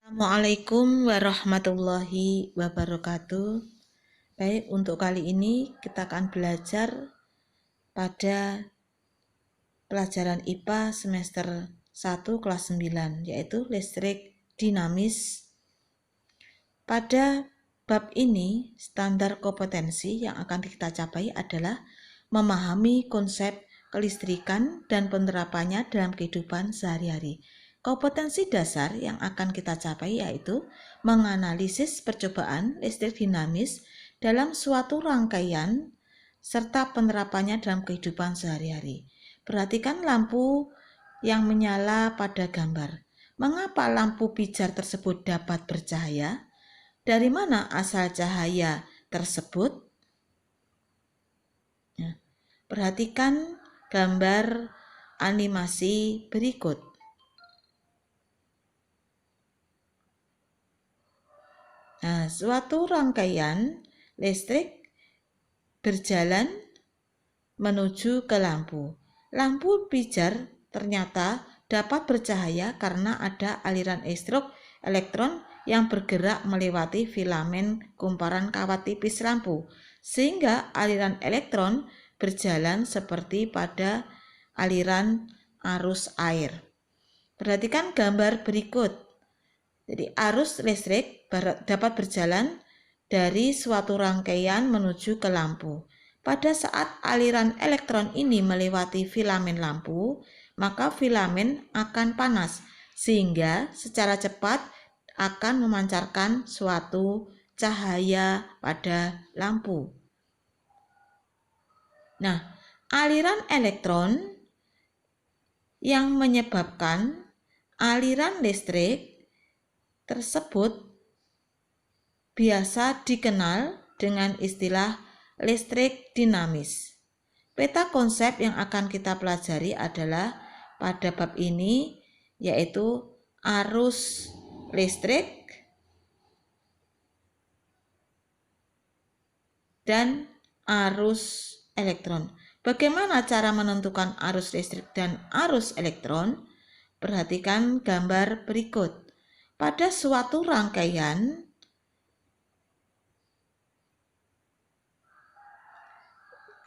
Assalamualaikum warahmatullahi wabarakatuh. Baik, untuk kali ini kita akan belajar pada pelajaran IPA semester 1 kelas 9, yaitu listrik dinamis. Pada bab ini, standar kompetensi yang akan kita capai adalah memahami konsep kelistrikan dan penerapannya dalam kehidupan sehari-hari. Kompetensi dasar yang akan kita capai yaitu menganalisis percobaan listrik dinamis dalam suatu rangkaian serta penerapannya dalam kehidupan sehari-hari. Perhatikan lampu yang menyala pada gambar. Mengapa lampu pijar tersebut dapat bercahaya? Dari mana asal cahaya tersebut? Perhatikan gambar animasi berikut. Suatu rangkaian listrik berjalan menuju ke lampu. Lampu pijar ternyata dapat bercahaya karena ada aliran elektron yang bergerak melewati filamen kumparan kawat tipis lampu, sehingga aliran elektron berjalan seperti pada aliran arus air. Perhatikan gambar berikut. Jadi arus listrik dapat berjalan dari suatu rangkaian menuju ke lampu. Pada saat aliran elektron ini melewati filamen lampu, maka filamen akan panas sehingga secara cepat akan memancarkan suatu cahaya pada lampu. Nah, aliran elektron yang menyebabkan aliran listrik tersebut biasa dikenal dengan istilah listrik dinamis. Peta konsep yang akan kita pelajari adalah pada bab ini yaitu arus listrik dan arus elektron. Bagaimana cara menentukan arus listrik dan arus elektron? Perhatikan gambar berikut. Pada suatu rangkaian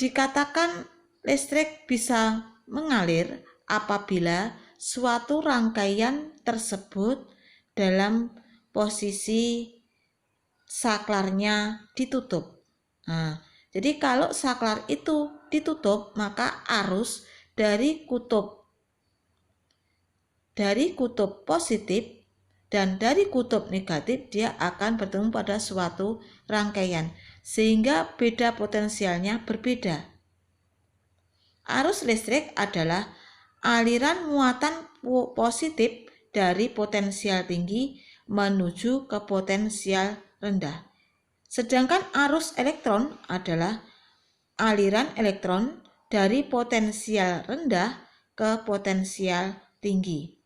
dikatakan listrik bisa mengalir apabila suatu rangkaian tersebut dalam posisi saklarnya ditutup. Jadi kalau saklar itu ditutup, maka arus dari kutub positif dan dari kutub negatif dia akan bertemu pada suatu rangkaian sehingga beda potensialnya berbeda. Arus listrik adalah aliran muatan positif dari potensial tinggi menuju ke potensial rendah. Sedangkan arus elektron adalah aliran elektron dari potensial rendah ke potensial tinggi.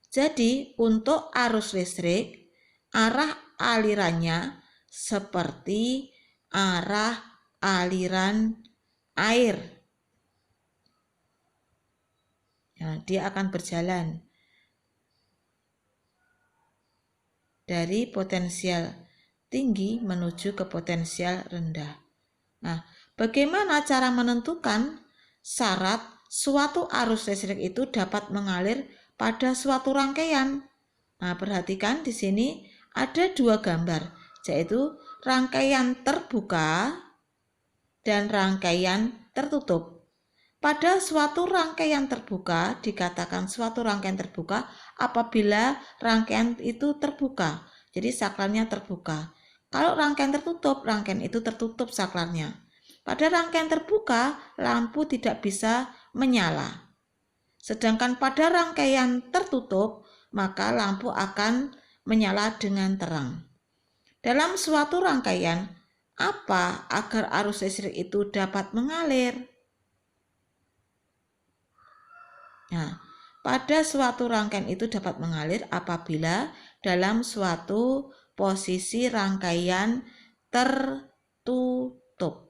Jadi untuk arus listrik, arah alirannya seperti arah aliran air. Dia akan berjalan dari potensial tinggi menuju ke potensial rendah. Bagaimana cara menentukan syarat suatu arus listrik itu dapat mengalir pada suatu rangkaian? Perhatikan di sini ada dua gambar, yaitu rangkaian terbuka dan rangkaian tertutup. Pada suatu rangkaian terbuka dikatakan suatu rangkaian terbuka apabila rangkaian itu terbuka. Jadi saklarnya terbuka. Kalau rangkaian tertutup, rangkaian itu tertutup saklarnya. Pada rangkaian terbuka, lampu tidak bisa menyala. Sedangkan pada rangkaian tertutup, maka lampu akan menyala dengan terang. Dalam suatu rangkaian, apa agar arus listrik itu dapat mengalir? Pada suatu rangkaian itu dapat mengalir apabila dalam suatu posisi rangkaian tertutup.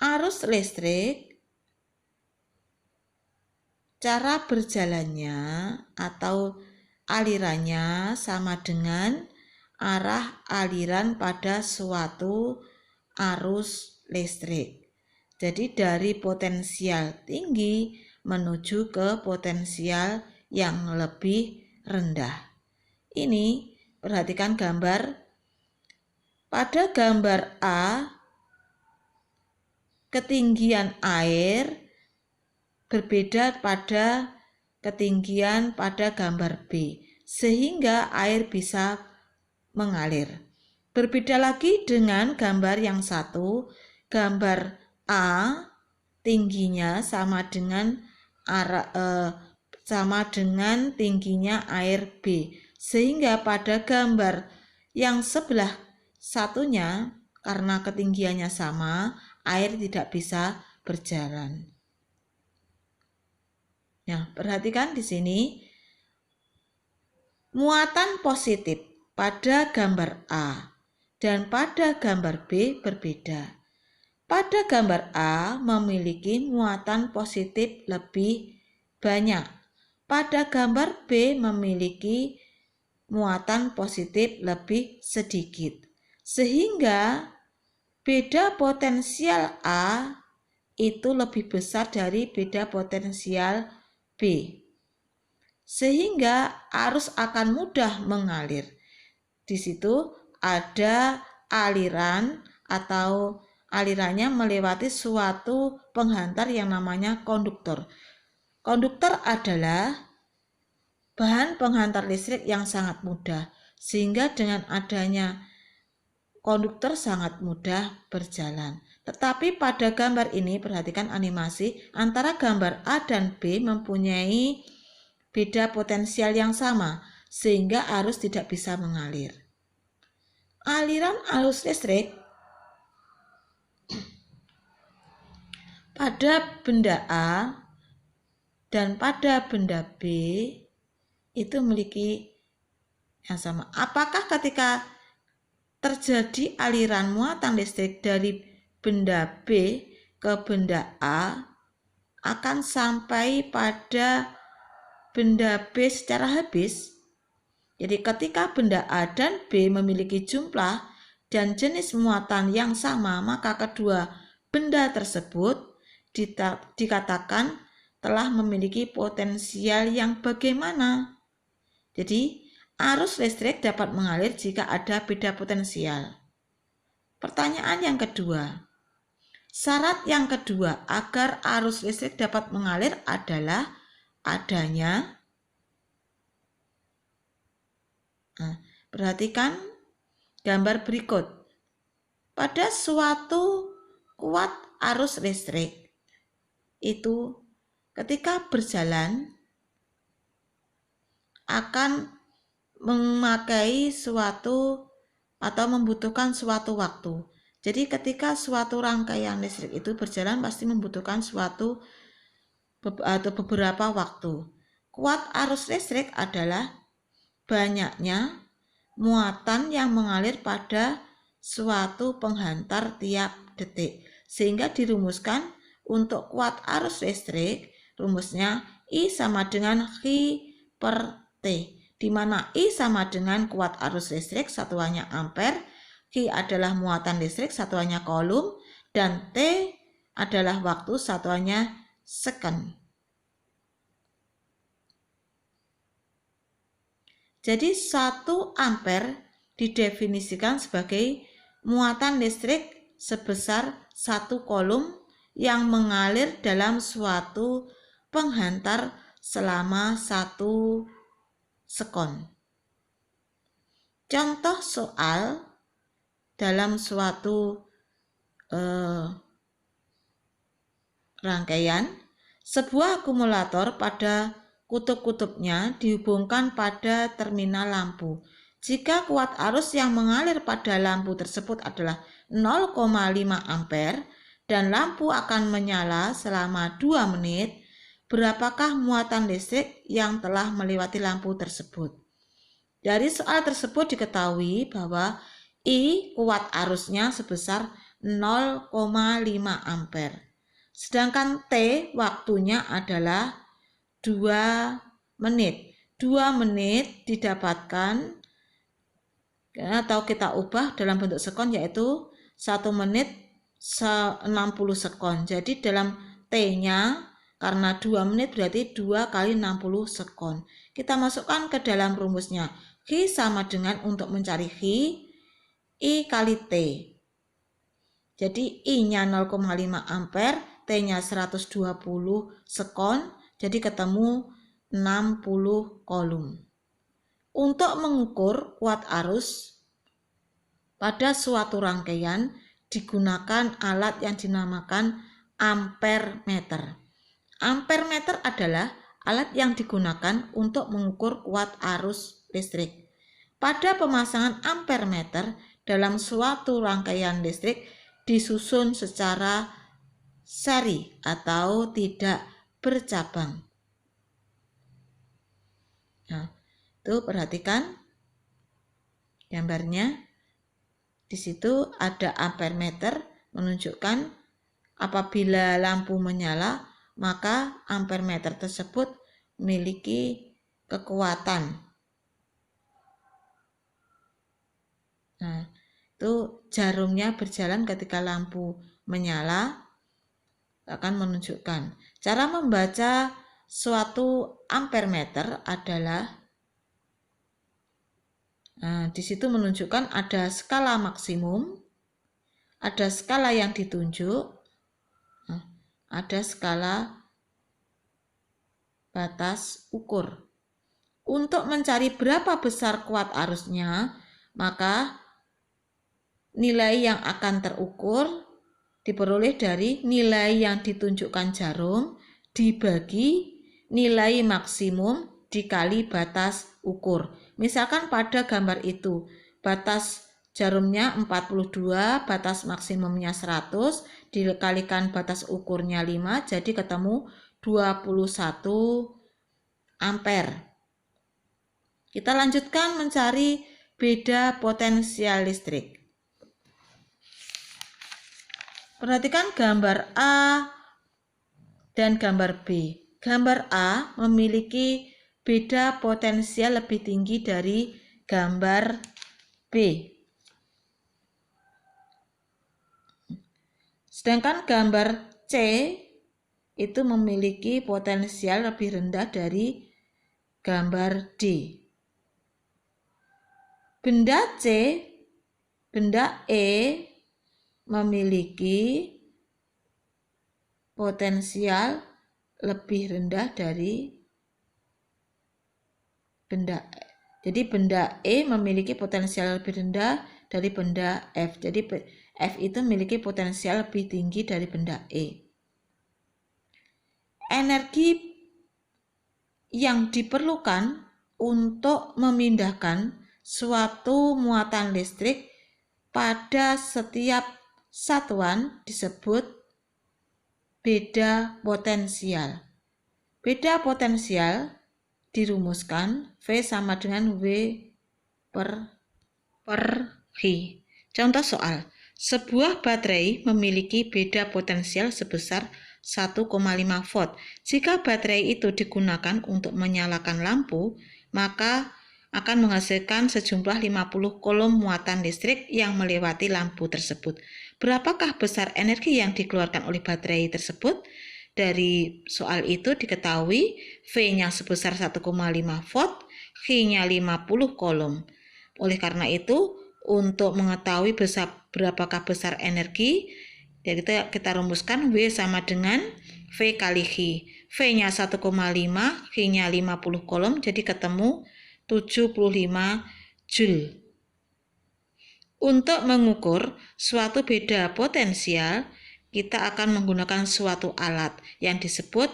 Arus listrik cara berjalannya atau alirannya sama dengan arah aliran pada suatu arus listrik. Jadi dari potensial tinggi menuju ke potensial yang lebih rendah. Ini perhatikan gambar. Pada gambar A, ketinggian air berbeda pada ketinggian pada gambar B, sehingga air bisa mengalir. Berbeda lagi dengan gambar yang satu, gambar A tingginya sama dengan tingginya air B, sehingga pada gambar yang sebelah satunya karena ketinggiannya sama, air tidak bisa berjalan. Nah, perhatikan di sini muatan positif pada gambar A dan pada gambar B berbeda. Pada gambar A memiliki muatan positif lebih banyak. Pada gambar B memiliki muatan positif lebih sedikit. Sehingga beda potensial A itu lebih besar dari beda potensial B. Sehingga arus akan mudah mengalir. Di situ ada aliran atau alirannya melewati suatu penghantar yang namanya konduktor. Konduktor adalah bahan penghantar listrik yang sangat mudah, sehingga dengan adanya konduktor sangat mudah berjalan. Tetapi pada gambar ini perhatikan animasi antara gambar A dan B mempunyai beda potensial yang sama, sehingga arus tidak bisa mengalir. Aliran arus listrik pada benda A dan pada benda B itu memiliki yang sama. Apakah ketika terjadi aliran muatan listrik dari benda B ke benda A akan sampai pada benda B secara habis? Jadi ketika benda A dan B memiliki jumlah dan jenis muatan yang sama, maka kedua benda tersebut dikatakan telah memiliki potensial yang bagaimana? Jadi arus listrik dapat mengalir jika ada beda potensial. Pertanyaan yang kedua, syarat yang kedua agar arus listrik dapat mengalir adalah adanya, perhatikan gambar berikut. Pada suatu kuat arus listrik itu ketika berjalan akan memakai suatu atau membutuhkan suatu waktu. Jadi ketika suatu rangkaian listrik itu berjalan pasti membutuhkan suatu atau beberapa waktu. Kuat arus listrik adalah banyaknya muatan yang mengalir pada suatu penghantar tiap detik. Sehingga dirumuskan untuk kuat arus listrik, rumusnya I sama dengan Q per T, di mana I sama dengan kuat arus listrik, satuannya ampere, Q adalah muatan listrik, satuannya coulomb, dan T adalah waktu, satuannya second. Jadi 1 ampere didefinisikan sebagai muatan listrik sebesar 1 coulomb yang mengalir dalam suatu penghantar selama 1 sekon. Contoh soal dalam suatu rangkaian, sebuah akumulator pada kutub-kutubnya dihubungkan pada terminal lampu. Jika kuat arus yang mengalir pada lampu tersebut adalah 0,5 ampere dan lampu akan menyala selama 2 menit, berapakah muatan listrik yang telah melewati lampu tersebut? Dari soal tersebut diketahui bahwa I kuat arusnya sebesar 0,5 ampere. Sedangkan T waktunya adalah 2 menit. 2 menit didapatkan atau kita ubah dalam bentuk sekon, yaitu 1 menit 60 sekon. Jadi dalam T-nya karena 2 menit berarti 2 kali 60 sekon. Kita masukkan ke dalam rumusnya. Q sama dengan, untuk mencari Q, I kali T. Jadi I-nya 0,5 ampere, T-nya 120 sekon, jadi ketemu 60 kolom. Untuk mengukur kuat arus pada suatu rangkaian digunakan alat yang dinamakan ampere meter. Ampere meter adalah alat yang digunakan untuk mengukur kuat arus listrik. Pada pemasangan ampere meter dalam suatu rangkaian listrik disusun secara seri atau tidak bercabang. Nah, tuh perhatikan gambarnya. Di situ ada ampere meter menunjukkan apabila lampu menyala, maka ampere meter tersebut memiliki kekuatan. Nah, itu jarumnya berjalan ketika lampu menyala akan menunjukkan. Cara membaca suatu ampere meter adalah di situ menunjukkan ada skala maksimum, ada skala yang ditunjuk, ada skala batas ukur. Untuk mencari berapa besar kuat arusnya, maka nilai yang akan terukur diperoleh dari nilai yang ditunjukkan jarum dibagi nilai maksimum dikali batas ukur. Misalkan pada gambar itu batas jarumnya 42, batas maksimumnya 100, dikalikan batas ukurnya 5, jadi ketemu 21 ampere. Kita lanjutkan mencari beda potensial listrik. Perhatikan gambar A dan gambar B. Gambar A memiliki beda potensial lebih tinggi dari gambar B. Sedangkan gambar C itu memiliki potensial lebih rendah dari gambar D. Benda C, benda E memiliki potensial lebih rendah dari benda E. Jadi benda E memiliki potensial lebih rendah dari benda F. Jadi F itu memiliki potensial lebih tinggi dari benda E. Energi yang diperlukan untuk memindahkan suatu muatan listrik pada setiap satuan disebut beda potensial. Beda potensial dirumuskan V sama dengan W per Q. Contoh soal, sebuah baterai memiliki beda potensial sebesar 1,5 volt. Jika baterai itu digunakan untuk menyalakan lampu, maka akan menghasilkan sejumlah 50 kolom muatan listrik yang melewati lampu tersebut. Berapakah besar energi yang dikeluarkan oleh baterai tersebut? Dari soal itu diketahui V-nya sebesar 1,5 volt, Q-nya 50 kolom. Oleh karena itu, untuk mengetahui berapakah besar energi, jadi kita rumuskan W sama dengan V kali Q. V-nya 1,5, Q-nya 50 kolom, jadi ketemu 75 Joule. Untuk mengukur suatu beda potensial, kita akan menggunakan suatu alat yang disebut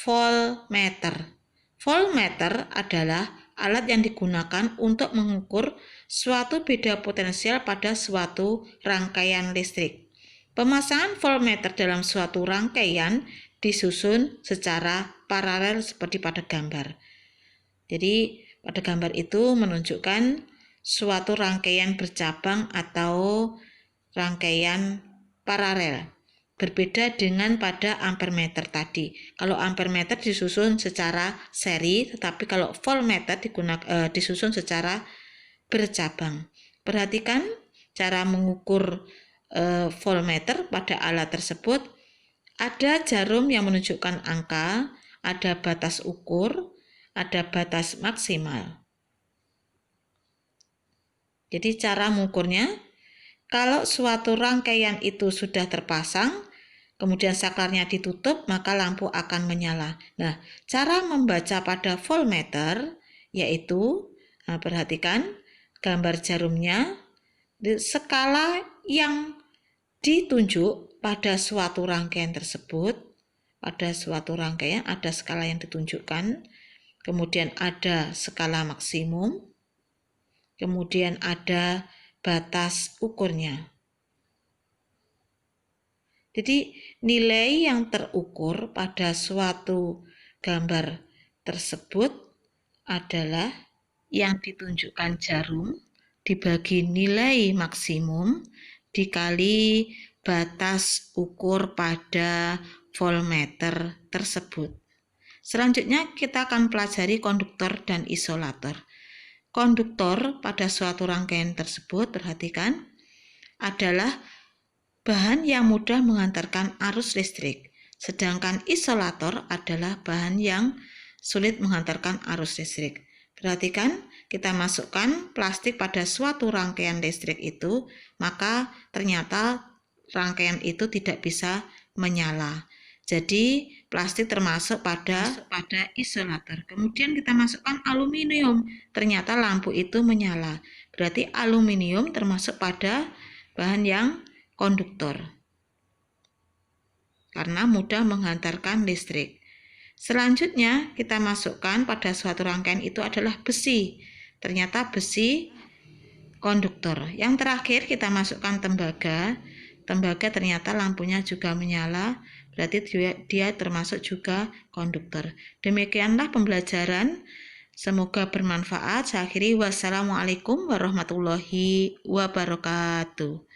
voltmeter. Voltmeter adalah alat yang digunakan untuk mengukur suatu beda potensial pada suatu rangkaian listrik. Pemasangan voltmeter dalam suatu rangkaian disusun secara paralel seperti pada gambar. Jadi pada gambar itu menunjukkan suatu rangkaian bercabang atau rangkaian paralel. Berbeda dengan pada ampermeter tadi. Kalau ampermeter disusun secara seri, tetapi kalau voltmeter disusun secara bercabang. Perhatikan cara mengukur voltmeter pada alat tersebut. Ada jarum yang menunjukkan angka, ada batas ukur, ada batas maksimal. Jadi cara mengukurnya, kalau suatu rangkaian itu sudah terpasang, kemudian saklarnya ditutup, maka lampu akan menyala. Nah, cara membaca pada voltmeter yaitu, perhatikan gambar jarumnya, skala yang ditunjuk pada suatu rangkaian tersebut. Pada suatu rangkaian ada skala yang ditunjukkan, kemudian ada skala maksimum, kemudian ada batas ukurnya. Jadi nilai yang terukur pada suatu gambar tersebut adalah yang ditunjukkan jarum dibagi nilai maksimum dikali batas ukur pada voltmeter tersebut. Selanjutnya kita akan pelajari konduktor dan isolator. Konduktor pada suatu rangkaian tersebut, perhatikan, adalah bahan yang mudah mengantarkan arus listrik, sedangkan isolator adalah bahan yang sulit mengantarkan arus listrik. Perhatikan, kita masukkan plastik pada suatu rangkaian listrik itu, maka ternyata rangkaian itu tidak bisa menyala. Jadi plastik termasuk pada isolator. Kemudian kita masukkan aluminium, ternyata lampu itu menyala. Berarti aluminium termasuk pada bahan yang konduktor karena mudah menghantarkan listrik. Selanjutnya kita masukkan pada suatu rangkaian itu adalah besi. Ternyata besi konduktor. Yang terakhir kita masukkan tembaga. Tembaga ternyata lampunya juga menyala, berarti dia termasuk juga konduktor. Demikianlah pembelajaran. Semoga bermanfaat. Saya akhiri, wassalamualaikum warahmatullahi wabarakatuh.